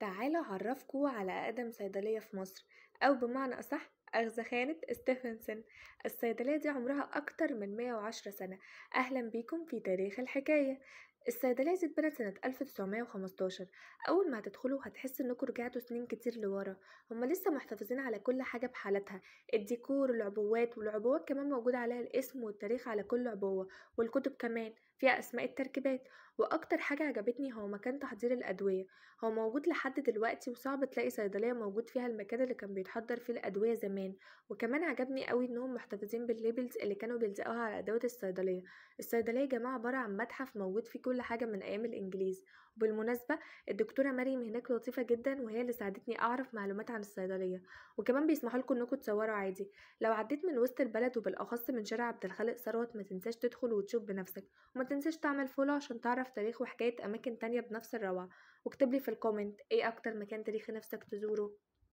تعالوا أعرفكوا على أقدم صيدلية في مصر، أو بمعنى أصح أغزخانة ستيفنسون. الصيدلية دي عمرها أكتر من 110 سنة. أهلا بيكم في تاريخ الحكاية. الصيدلية دي اتبنت سنة 1915. أول ما هتدخلوا هتحسوا إنكوا رجعتوا سنين كتير لورا. هما لسه محتفظين على كل حاجة بحالتها، الديكور والعبوات كمان موجود عليها الاسم والتاريخ على كل عبوة، والكتب كمان فيها أسماء التركيبات. وأكتر حاجة عجبتني هو مكان تحضير الأدوية، هو موجود لحد دلوقتي وصعب تلاقي صيدلية موجود فيها المكان اللي كان بيتحضر فيه الأدوية زمان. وكمان عجبني قوي إنهم محتفظين بالليبلز اللي كانوا بيلزقوها على أدوات الصيدلية. الصيدلية يا جماعة عبارة عن متحف موجود فيه كل حاجة من أيام الإنجليز. وبالمناسبة الدكتورة مريم هناك لطيفة جدا، وهي اللي ساعدتني أعرف معلومات عن الصيدلية. وكمان بيسمحوا لكم إنكم تصوروا عادي. لو عديت من وسط البلد وبالأخص من شارع عبد الخالق ثروت ما تنساش تدخل وتشوف بنفسك، وما تنساش تعمل فولو عشان تعرف تاريخ وحكاية أماكن تانية بنفس الروعة. واكتب لي في الكومنت ايه اكتر مكان تاريخي نفسك تزوره.